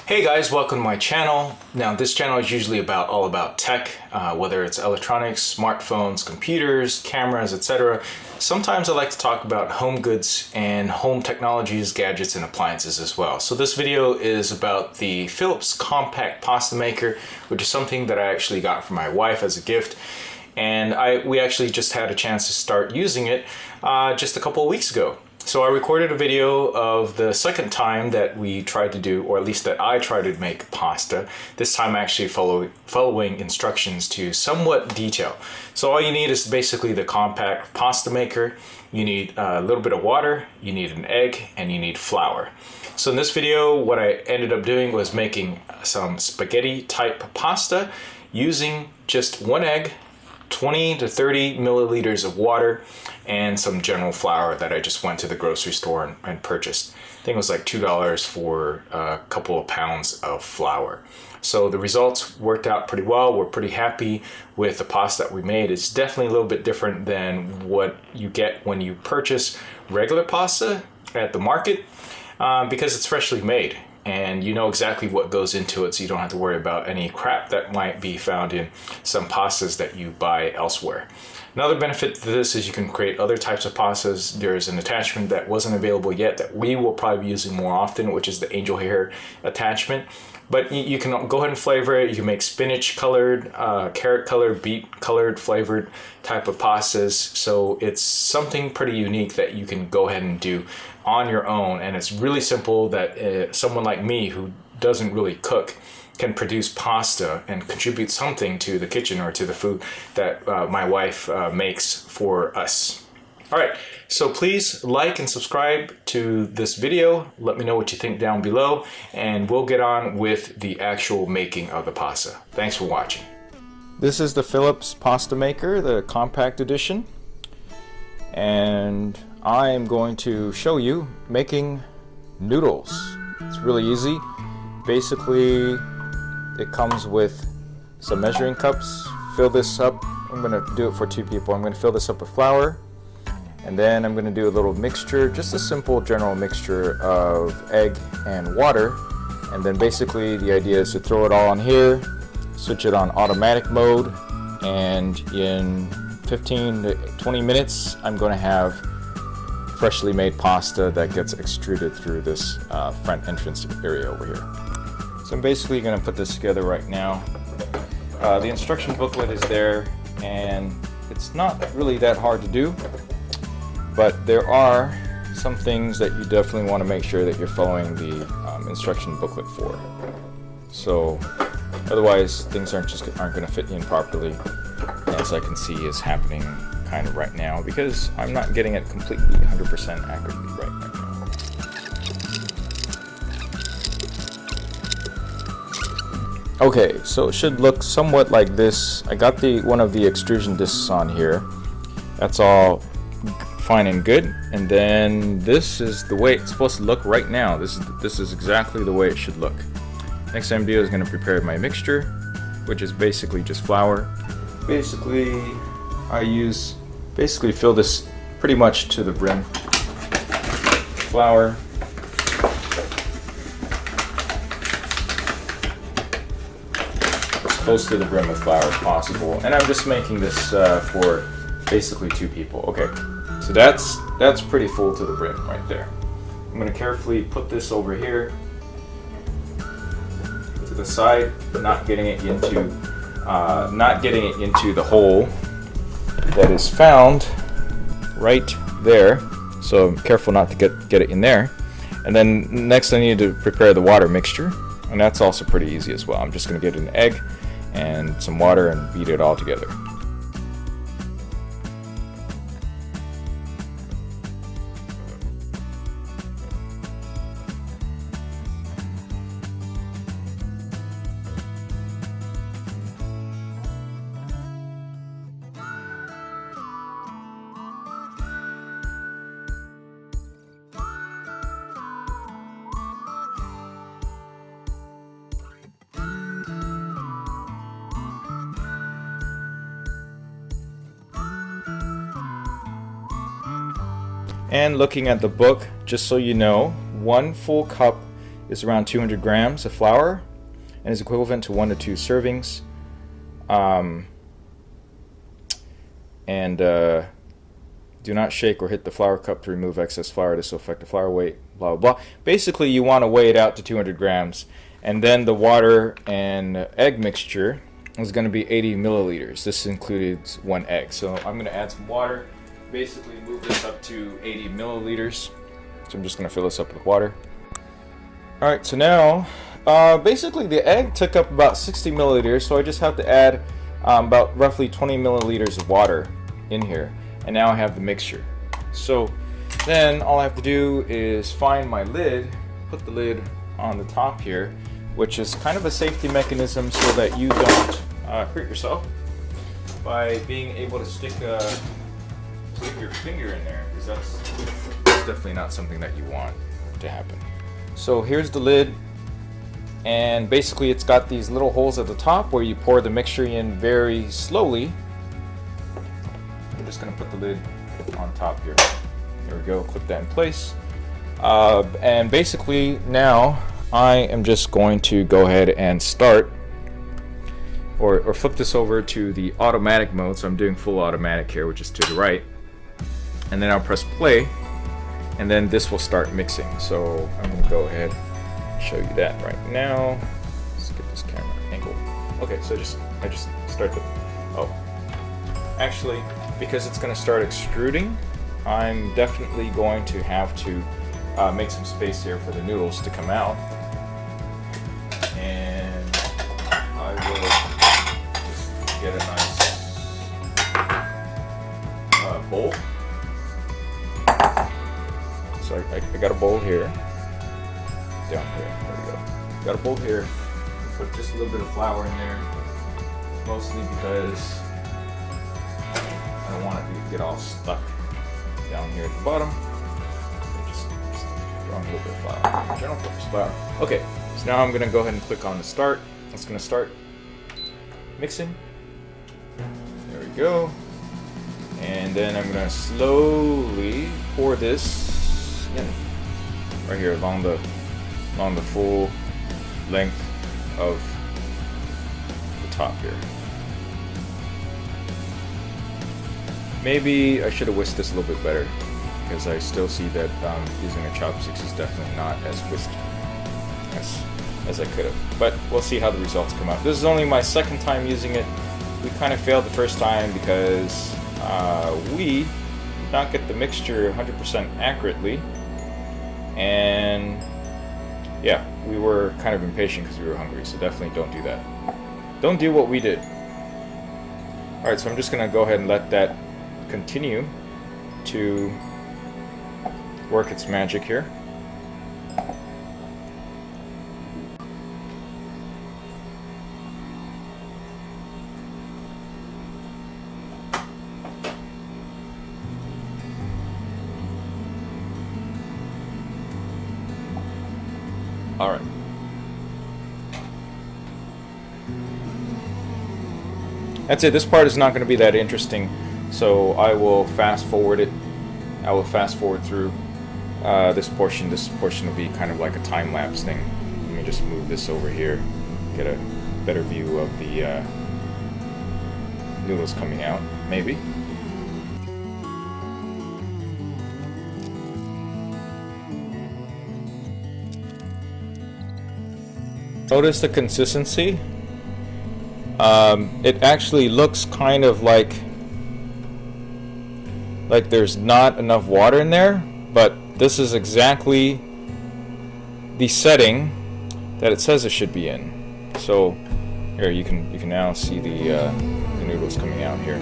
Hey guys, welcome to my channel. Now this channel is usually all about tech, whether it's electronics, smartphones, computers, cameras, etc. Sometimes I like to talk about home goods and home technologies, gadgets, and appliances as well. So this video is about the Philips Compact Pasta Maker, which is something that I actually got from my wife as a gift. And we actually just had a chance to start using it just a couple of weeks ago. So I recorded a video of the second time that we tried to do, or at least that I tried to make pasta. This time actually following instructions to somewhat detail. So all you need is basically the compact pasta maker. You need a little bit of water, you need an egg, and you need flour. So in this video, what I ended up doing was making some spaghetti type pasta using just one egg, 20 to 30 milliliters of water, and some general flour that I just went to the grocery store and purchased. I think it was like $2 for a couple of pounds of flour. So the results worked out pretty well. We're pretty happy with the pasta that we made. It's definitely a little bit different than what you get when you purchase regular pasta at the market because it's freshly made. And you know exactly what goes into it, so you don't have to worry about any crap that might be found in some pastas that you buy elsewhere. Another benefit to this is you can create other types of pastas. There's an attachment that wasn't available yet that we will probably be using more often, which is the angel hair attachment. But you can go ahead and flavor it. You can make spinach colored, carrot colored, beet colored flavored type of pastas. So it's something pretty unique that you can go ahead and do on your own. And it's really simple that someone like me who doesn't really cook can produce pasta and contribute something to the kitchen or to the food that my wife makes for us. All right, so please like and subscribe to this video. Let me know what you think down below, and we'll get on with the actual making of the pasta. Thanks for watching. This is the Philips Pasta Maker, the compact edition, and I am going to show you making noodles. It's really easy. Basically, it comes with some measuring cups. Fill this up. I'm going to do it for 2 people. I'm going to fill this up with flour. And then I'm going to do a little mixture, just a simple general mixture of egg and water. And then basically the idea is to throw it all on here, switch it on automatic mode, and in 15 to 20 minutes I'm going to have freshly made pasta that gets extruded through this front entrance area over here. So I'm basically going to put this together right now. The instruction booklet is there, and it's not really that hard to do. But there are some things that you definitely want to make sure that you're following the instruction booklet for. So otherwise things aren't going to fit in properly, as I can see is happening kind of right now, because I'm not getting it completely 100% accurately right now. Okay, so it should look somewhat like this. I got one of the extrusion discs on here. That's all fine and good, and then this is the way it's supposed to look right now. This is exactly the way it should look. Next thing I'm doing is going to prepare my mixture, which is basically just flour. Basically, I fill this pretty much to the brim. Flour. As close to the brim of flour as possible, and I'm just making this for basically 2 people. Okay. So that's pretty full to the brim right there. I'm going to carefully put this over here to the side, not getting it into the hole that is found right there. So I'm careful not to get it in there. And then next I need to prepare the water mixture, and that's also pretty easy as well. I'm just going to get an egg and some water and beat it all together. And looking at the book, just so you know, 1 full cup is around 200 grams of flour and is equivalent to 1 to 2 servings. Do not shake or hit the flour cup to remove excess flour. This will affect the flour weight, blah, blah, blah. Basically, you want to weigh it out to 200 grams. And then the water and egg mixture is going to be 80 milliliters. This includes 1 egg. So I'm going to add some water, basically move this up to 80 milliliters. So I'm just going to fill this up with water. All right, so now, basically the egg took up about 60 milliliters, so I just have to add about roughly 20 milliliters of water in here. And now I have the mixture. So then all I have to do is find my lid, put the lid on the top here, which is kind of a safety mechanism so that you don't hurt yourself by being able to stick your finger in there, because that's definitely not something that you want to happen. So here's the lid, and basically it's got these little holes at the top where you pour the mixture in very slowly. I'm just going to put the lid on top here. There we go, clip that in place. And basically now I am just going to go ahead and start or flip this over to the automatic mode. So I'm doing full automatic here, which is to the right. And then I'll press play, and then this will start mixing. So I'm going to go ahead and show you that right now. Let's get this camera angle. Okay, so I just start the, actually, because it's going to start extruding, I'm definitely going to have to make some space here for the noodles to come out. And I will just get a nice bowl. So I got a bowl here. Down here. There we go. Got a bowl here. Put just a little bit of flour in there. Mostly because I don't want it to get all stuck down here at the bottom. Just throw in a little bit of flour. General purpose flour. Okay, so now I'm gonna go ahead and click on the start. It's gonna start mixing. There we go. And then I'm gonna slowly pour this in right here along the full length of the top here. Maybe I should have whisked this a little bit better, because I still see that using a chopsticks is definitely not as whisked as I could have. But we'll see how the results come out. This is only my second time using it. We kind of failed the first time because we did not get the mixture 100% accurately, and yeah, we were kind of impatient because we were hungry. So definitely don't do that. Don't do what we did. All right, so I'm just gonna go ahead and let that continue to work its magic here. All right. That's it. This part is not going to be that interesting, so I will fast forward it. I will fast forward through this portion. This portion will be kind of like a time-lapse thing. Let me just move this over here, get a better view of the noodles coming out, maybe. Notice the consistency. It actually looks kind of like there's not enough water in there, but this is exactly the setting that it says it should be in. So here you can now see the noodles coming out here.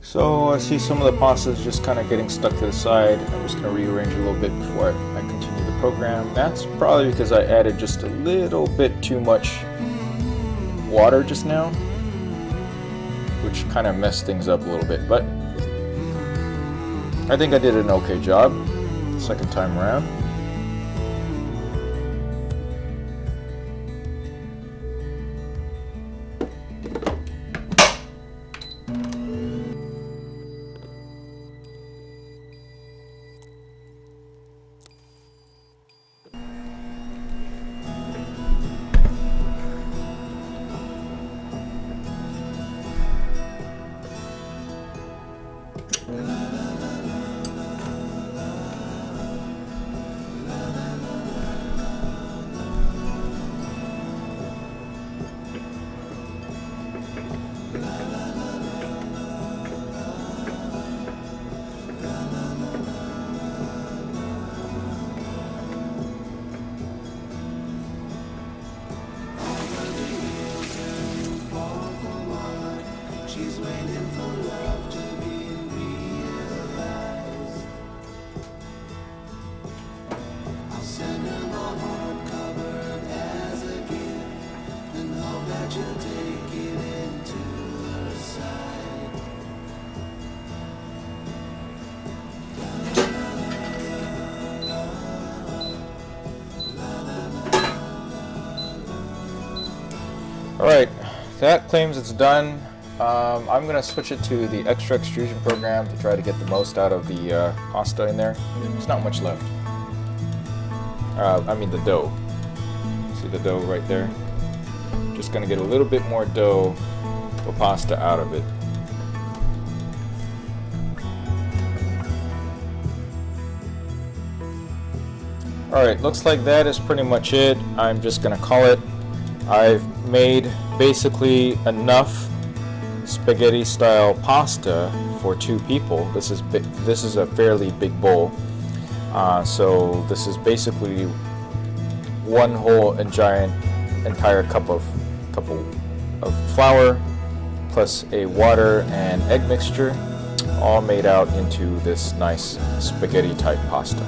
So I see some of the pasta is just kind of getting stuck to the side. I'm just going to rearrange a little bit before I continue the program. That's probably because I added just a little bit too much water just now, which kind of messed things up a little bit, but I think I did an okay job second time around. Alright, that claims it's done. I'm going to switch it to the extra extrusion program to try to get the most out of the pasta in there. There's not much left. I mean the dough. See the dough right there? Just going to get a little bit more dough or pasta out of it. Alright, looks like that is pretty much it. I'm just going to call it. I've made basically enough spaghetti style pasta for 2 people. This is a fairly big bowl, so this is basically one whole and giant entire cup of flour plus a water and egg mixture, all made out into this nice spaghetti type pasta.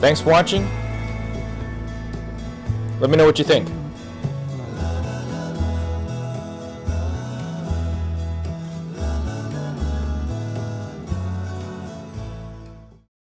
Thanks for watching. Let me know what you think.